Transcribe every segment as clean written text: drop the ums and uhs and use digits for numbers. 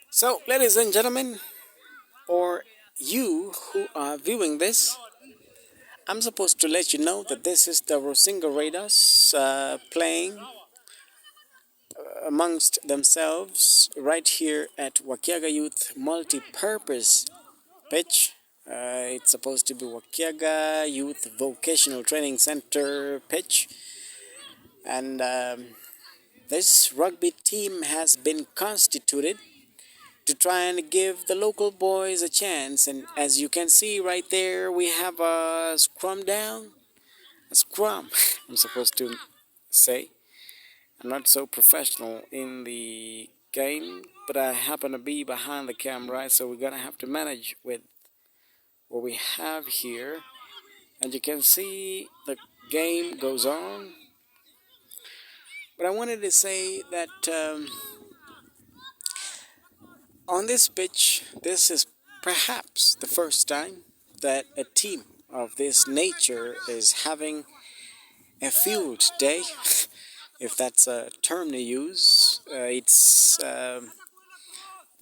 So, ladies and gentlemen, or you who are viewing this, I'm supposed to let you know that this is the Rusinga Raiders playing amongst themselves right here at Wakiaga Youth Multi-Purpose Pitch. It's supposed to be Wakiaga Youth Vocational Training Center pitch, and this rugby team has been constituted to try and give the local boys a chance. And as you can see right there, we have a scrum down. A scrum, I'm supposed to say. I'm not so professional in the game, but I happen to be behind the camera, so we're gonna have to manage with what we have here. And you can see the game goes on. But I wanted to say that on this pitch, this is perhaps the first time that a team of this nature is having a field day, if that's a term to use. It's the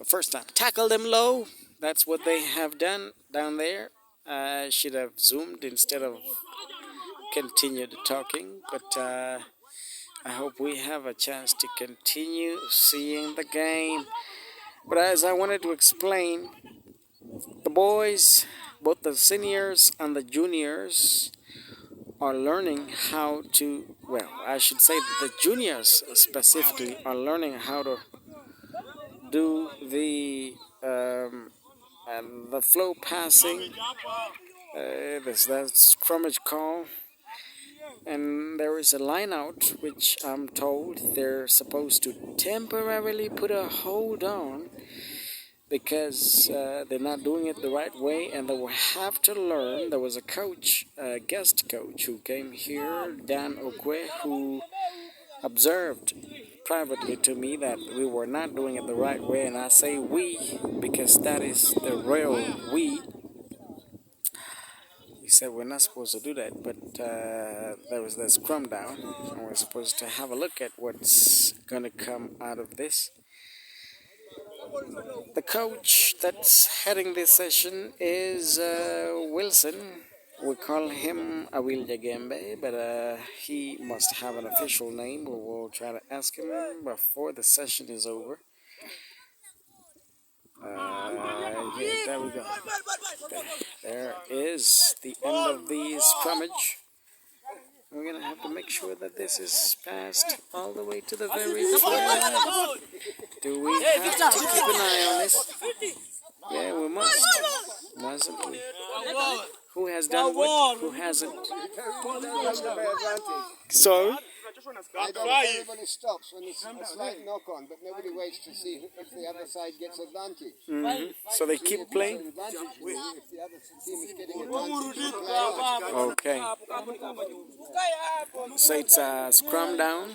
first time. Tackle them low. That's what they have done down there. I should have zoomed instead of continued talking, but I hope we have a chance to continue seeing the game. But as I wanted to explain, the boys, both the seniors and the juniors, are learning how to, well, I should say that the juniors specifically are learning how to do the flow passing. There's that scrummage call, and there is a line out which I'm told they're supposed to temporarily put a hold on because they're not doing it the right way, and they will have to learn. There was a coach, a guest coach who came here, Dan Okwe, who observed privately to me that we were not doing it the right way, and I say we because that is the real we. He said we're not supposed to do that, but there was the scrum down, and we're supposed to have a look at what's gonna come out of this. The coach that's heading this session is Wilson. We call him Awil Jagembe, but he must have an official name. We will try to ask him before the session is over. Yeah, there we go. There is the end of the scrummage. We're going to have to make sure that this is passed all the way to the very end. Do we have to keep an eye on this? Yeah, we must. Mustn't we? Who has done what? Who hasn't? Sorry? I don't know, everybody stops when there's a slight knock on, but nobody waits to see if the other side gets advantage. Mm-hmm. So they keep playing? If the other team is getting advantage, okay. So it's a scrum down.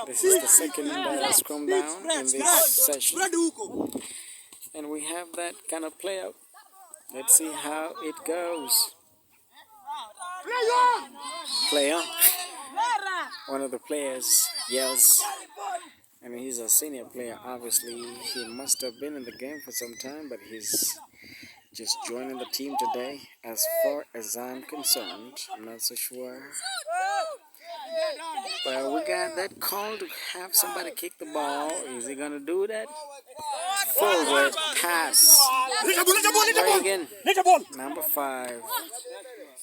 This is the second scrum down in this session. And we have that kind of play out. Let's see how it goes. Play on. One of the players yells, and he's a senior player. Obviously, he must have been in the game for some time, but he's just joining the team today. As far as I'm concerned, I'm not so sure. Well, we got that call to have somebody kick the ball. Is he gonna do that? Forward pass. Play again. Number 5.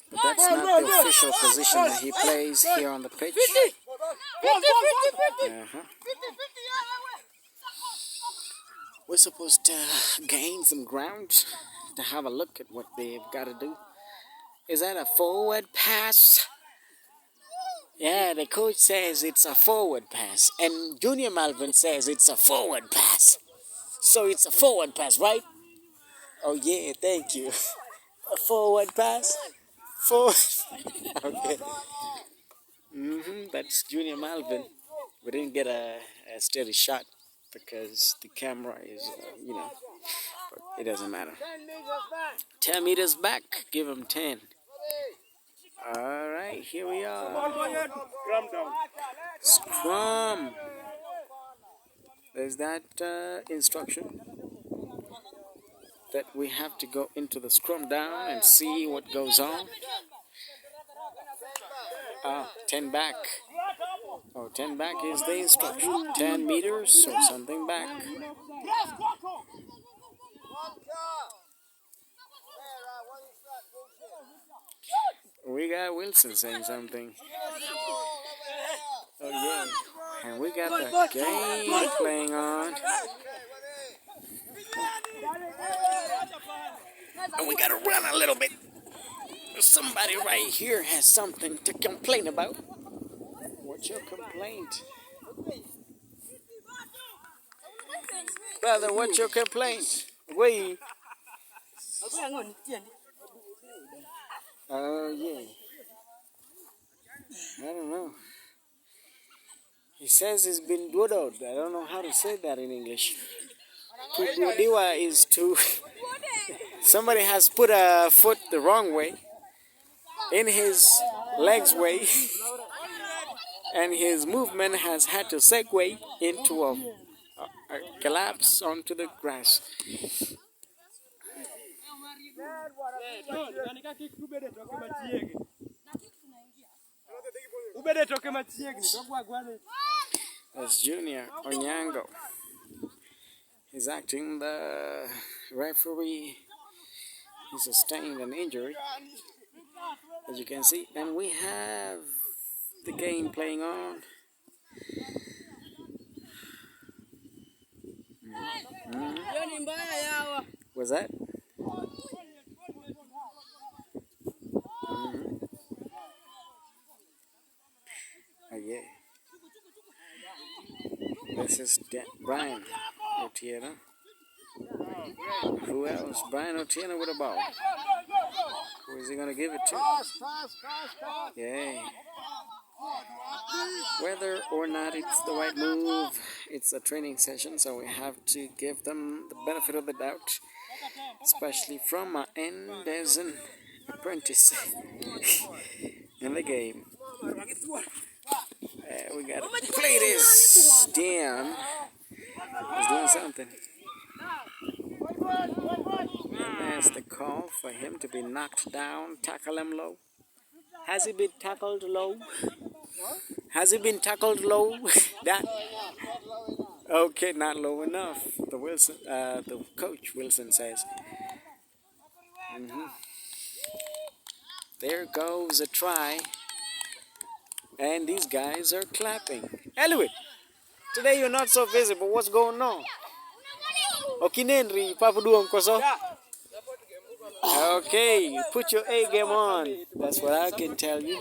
But that's not the official position that he plays here on the pitch. We're supposed to gain some ground to have a look at what they've got to do. Is that a forward pass? Yeah, the coach says it's a forward pass, and Junior Malvin says it's a forward pass. So it's a forward pass, right? Oh yeah, thank you. A forward pass? Forward. Okay. That's Junior Malvin. We didn't get a steady shot because the camera is, but it doesn't matter. 10 meters back, give him 10. All right, here we are. Scrum. There's that instruction that we have to go into the scrum down and see what goes on. 10 back. Oh, 10 back is the instruction. 10 meters or something back. We got Wilson saying something. Oh yeah. And we got the game playing on. And we gotta run a little bit. Somebody right here has something to complain about. What's your complaint? Brother, what's your complaint? We. Oh, yeah. I don't know. He says he's been widowed. I don't know how to say that in English. Kubudiwa is to... Somebody has put a foot the wrong way, in his leg's way, and his movement has had to segue into a collapse onto the grass. That's Junior Onyango. He's acting the referee. He sustained an injury, as you can see, and we have the game playing on. What's that? Oh, yeah. This is Brian Otieno. Who else? Brian Otieno with a ball. Who is he going to give it to? Yeah. Whether or not it's the right move, it's a training session, so we have to give them the benefit of the doubt, especially from my end as an apprentice in the game. We gotta play this. Damn. He's doing something. And there's the call for him to be knocked down. Tackle him low. Has he been tackled low? Has he been tackled low? That okay, not low enough. The coach Wilson says. There goes a try, and these guys are clapping. Anyway, today you're not so visible. What's going on? Okinenri papuduong koso. Okay, put your A game on. That's what I can tell you.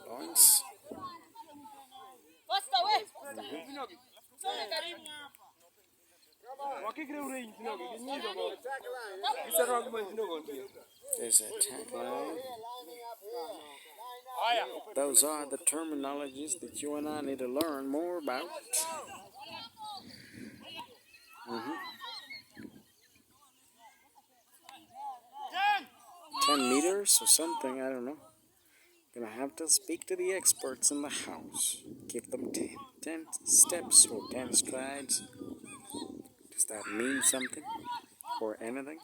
Lawrence. There's a tag line. Those are the terminologies that you and I need to learn more about. 10 meters or something, I don't know. Gonna have to speak to the experts in the house. Give them 10 steps or 10 strides. Does that mean something or anything?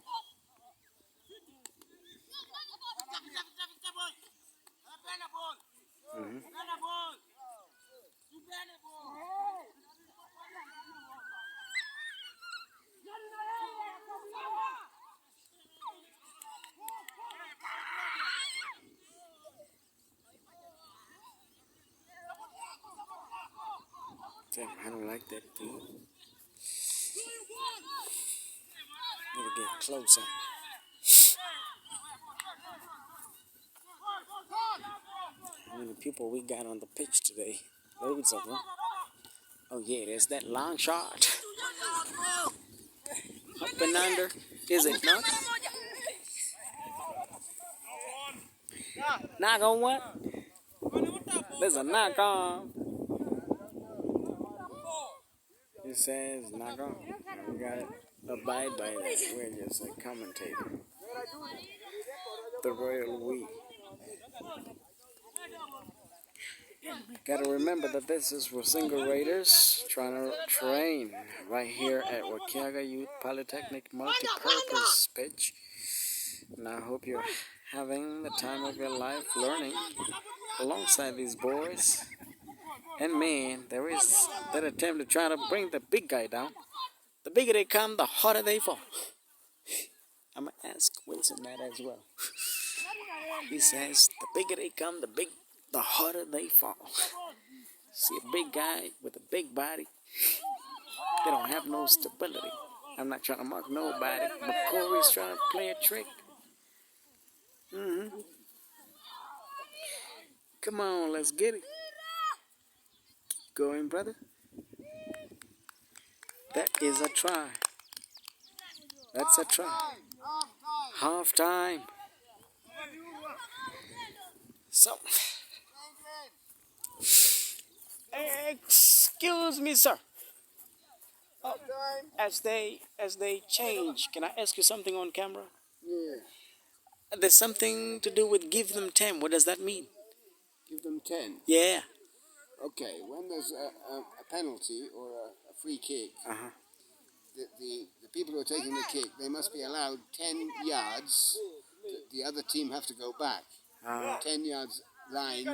Damn, I don't like that dude. Need to get closer. How many people we got on the pitch today? Loads of them. Oh yeah, there's that long shot. Up and under. Is it not? Knock on what? There's a knock on. It says knock on. We got it. abide by that. We're just a commentator. The royal we. Gotta remember that this is Rusinga Raiders trying to train right here at Wakiaga Youth Polytechnic Multi-Purpose pitch. And I hope you're having the time of your life learning alongside these boys. And man, there is that attempt to try to bring the big guy down. The bigger they come, the harder they fall. I'm gonna ask Wilson that as well. He says the bigger they come, the harder they fall. See a big guy with a big body, they don't have no stability. I'm not trying to mark nobody, but Corey's trying to play a trick. Come on, let's get it. Keep going, brother. That is a try. That's a try. Half time. So, excuse me, sir. Oh, as they change, can I ask you something on camera? Yeah. There's something to do with give them 10. What does that mean? Give them 10. Yeah. Okay, when there's a penalty or a free kick, the people who are taking the kick, they must be allowed 10 yards. The other team have to go back. 10 yards line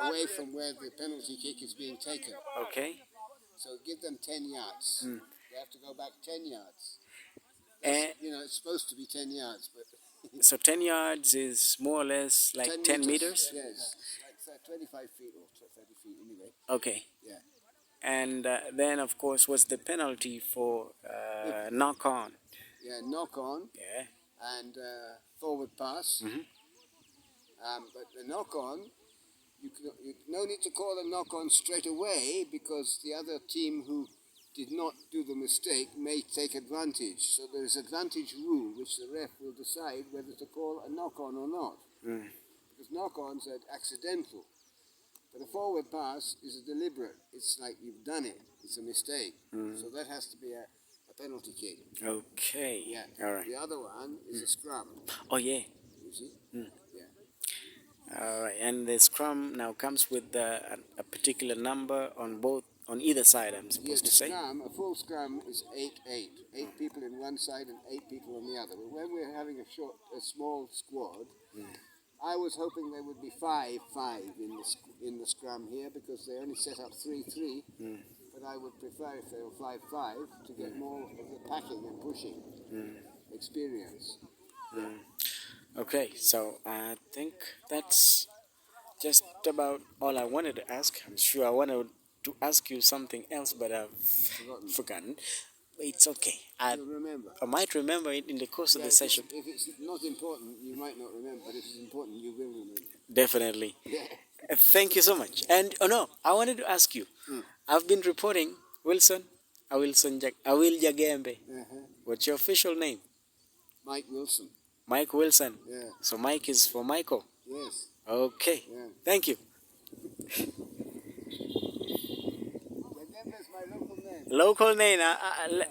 away from where the penalty kick is being taken. Okay. So give them 10 yards. They have to go back 10 yards. And You know, it's supposed to be 10 yards, but... so 10 yards is more or less like 10 meters? Yes, like 25 feet or 30 feet anyway. Okay. Yeah. And then, of course, what's the penalty for knock on? Yeah, knock on. Yeah. And forward pass. But the knock on, you no need to call a knock on straight away because the other team who did not do the mistake may take advantage. So there is advantage rule which the ref will decide whether to call a knock on or not. Because knock ons are accidental. But a forward pass is a deliberate. It's like you've done it. It's a mistake. So that has to be a penalty kick. Okay. Yeah. All right. The other one is a scrum. Oh, yeah. You see? Yeah. All right. And the scrum now comes with a particular number on either side, I'm supposed to say. Scrum, a full scrum is 8-8. 8 people in one side and 8 people on the other. But when we're having a small squad, I was hoping there would be 5-5 in the scrum here because they only set up 3-3. But I would prefer if they were 5-5 to get more of the packing and pushing experience. Okay, so I think that's just about all I wanted to ask. I'm sure I wanted to ask you something else, but I've forgotten. It's okay. You'll remember. I might remember it in the course of the session. If it's not important, you might not remember. But if it's important, you will remember. Definitely. Yeah. Thank you so much. And I wanted to ask you. I've been reporting Wilson Awil Jagembe. What's your official name? Mike Wilson. Mike Wilson. Yeah. So Mike is for Michael. Yes. Okay. Yeah. Thank you. Jagembe is my local name. Local name,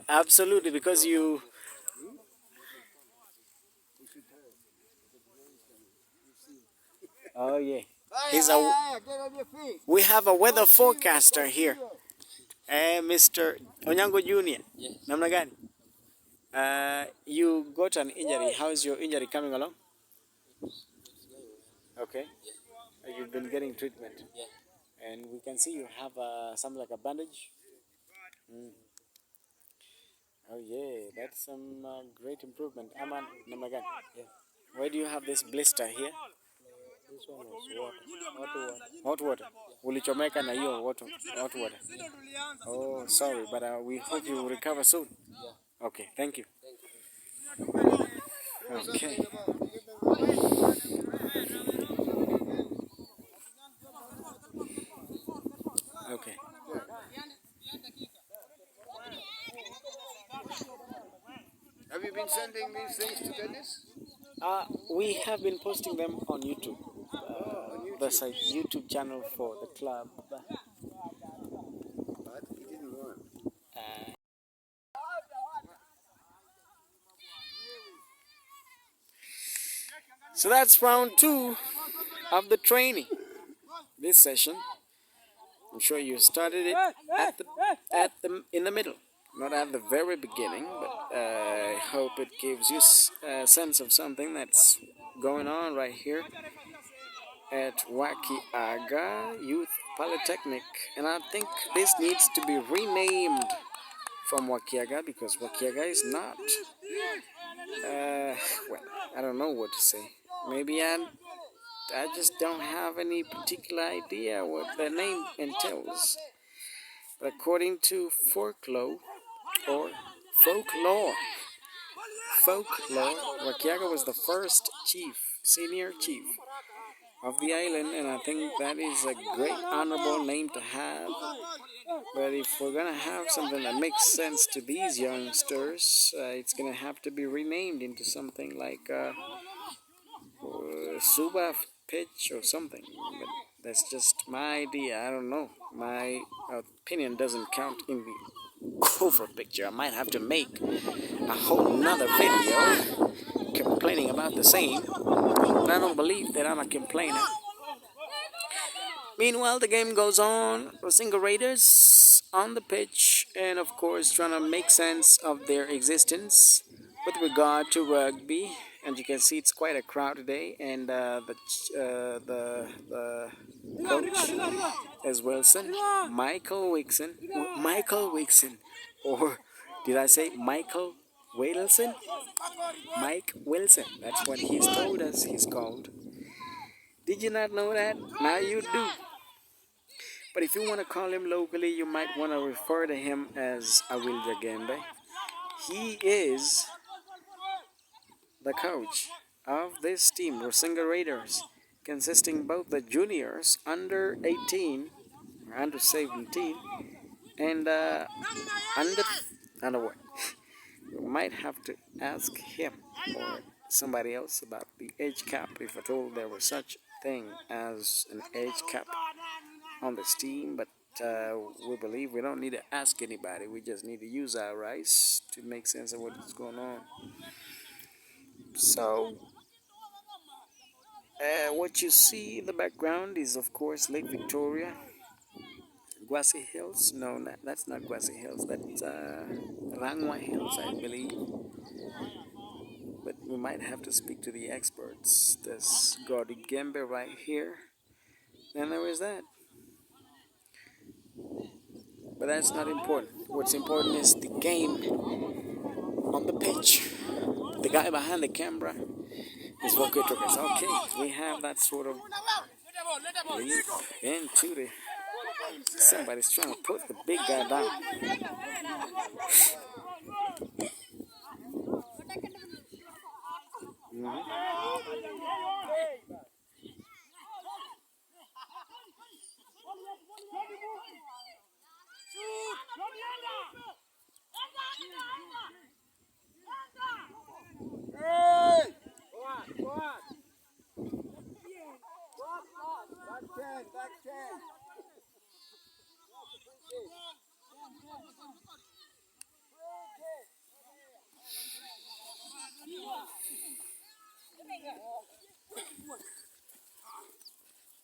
absolutely, because you. Oh yeah. Get on your feet. We have a weather forecaster here. Mr. Onyango Jr. Yes. Namna gani? You got an injury. How is your injury coming along? Okay. You've been getting treatment. Yeah. And we can see you have something like a bandage. Oh yeah, that's some great improvement. Aman namna gani? Yeah. Where do you have this blister here? This one was water. Hot water. Ulichomeka na hiyo hot water. Oh, sorry, but we hope you will recover soon. Yeah. Okay, thank you. Okay. Okay. Have you been sending these things to Dennis? We have been posting them on YouTube. There's a YouTube channel for the club. But he didn't want. So that's round 2 of the training. This session, I'm sure you started it at the in the middle, not at the very beginning, but I hope it gives you a sense of something that's going on right here at Wakiaga Youth Polytechnic. And I think this needs to be renamed from Wakiaga because Wakiaga is not, well, I don't know what to say. Maybe I just don't have any particular idea what the name entails. But according to or folklore, Wakiaga was the first senior chief of the island, and I think that is a great honorable name to have. But if we're gonna have something that makes sense to these youngsters, it's gonna have to be renamed into something like Suba pitch or something. But that's just my idea. I don't know. My opinion doesn't count in the over picture. I might have to make a whole nother video complaining about the same. But I don't believe that I'm a complainer. Meanwhile, the game goes on. Rusinga Raiders on the pitch, and of course, trying to make sense of their existence with regard to rugby. And you can see it's quite a crowd today. And the coach is Wilson, Michael Wixon, or did I say Michael Wilson? Mike Wilson. That's what he's told us he's called. Did you not know that? Now you do. But if you want to call him locally, you might want to refer to him as Awil Jagembe. He is the coach of this team, Rusinga Raiders, consisting both the juniors under 18, or under 17, and under what? We might have to ask him or somebody else about the age cap, if at all there was such a thing as an age cap on this team. But we believe we don't need to ask anybody. We just need to use our eyes to make sense of what's going on. So what you see in the background is, of course, Lake Victoria. Guasi Hills? No, that's not Guasi Hills. That's Rangwa Hills, I believe. But we might have to speak to the experts. There's Gordy Gembe right here. And there is that. But that's not important. What's important is the game on the pitch. The guy behind the camera is what good took us. Okay, we have that sort of leap into the... Somebody's trying to put the big guy down.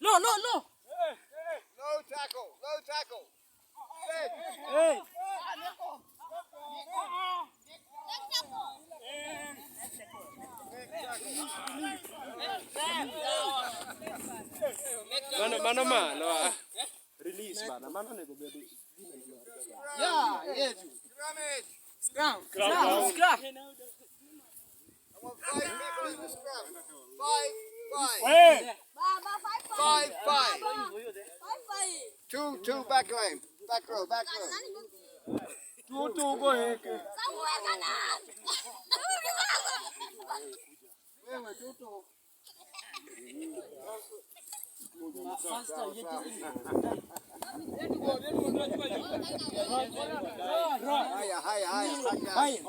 No, no, no. Low tackle, low tackle. Hey. Mana mana release mana mana nego bedi. Yeah, yes. Scrum. I want 5 people in the scrum. 5. 5. 2 back lane. Back row. Two go ahead. Higher.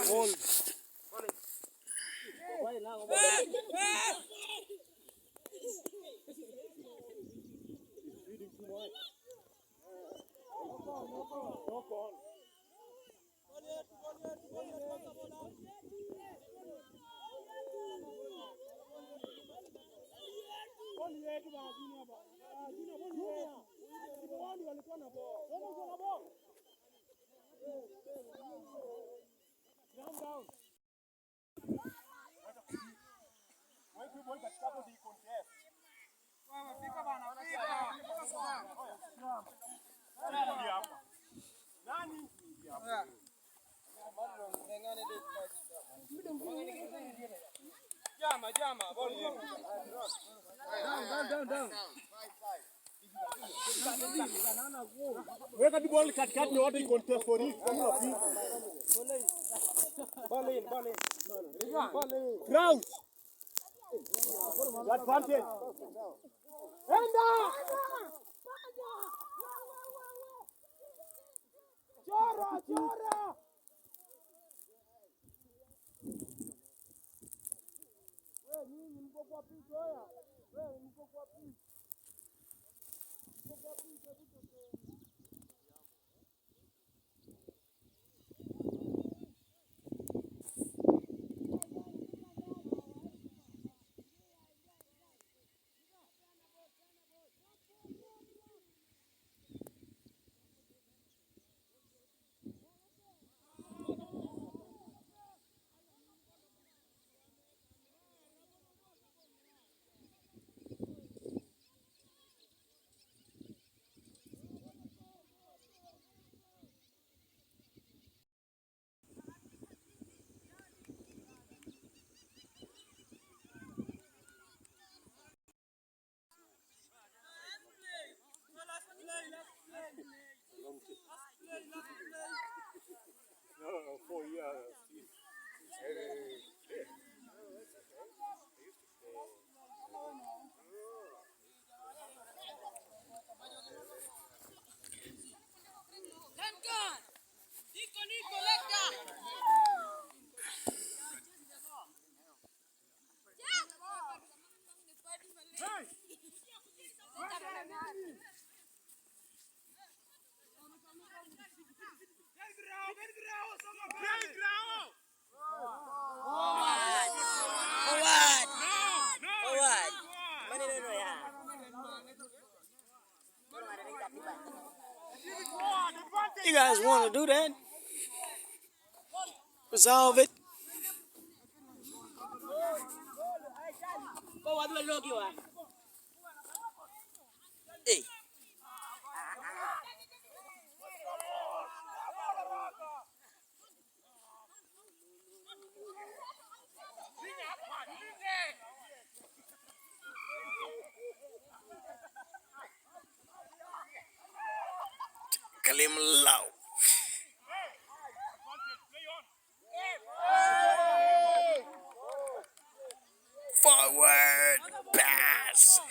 Hold. Weka the ball katikati ni watu contest for it. Ball in. Ground. Advantage. Enda! Chora! Wewe nini mko kwa picha haya? Wewe mko kwa picha. No, 4 years. You guys want to do that? Resolve it. Hey. Kalim Lau. Forward pass.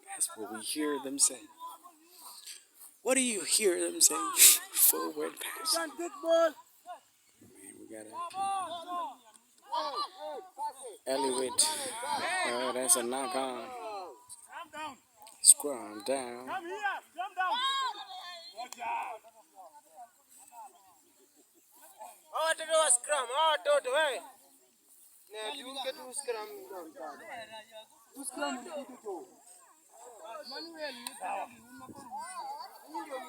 That's what we hear them say. What do you hear them say? Forward pass. Man, we gotta elevate. Oh, that's a knock on. Scrum down. Come here, jump down. Watch out. Oh, to do a scrum. Oh, to hey. Now you get to scrum. To scrum to do. Manuel, you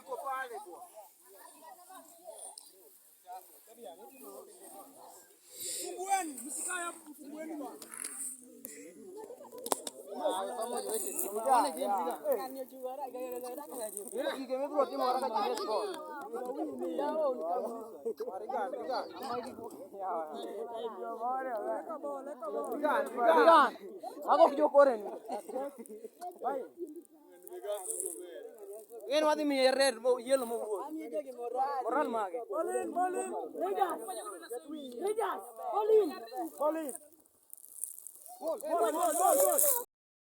go pale go. Fungweni, msikaya fungweni bwana. Ako kijokoren. Yen wadi mi red mo yellow mo. Moral mage. Bolin. Rejas. Bolin. Ball.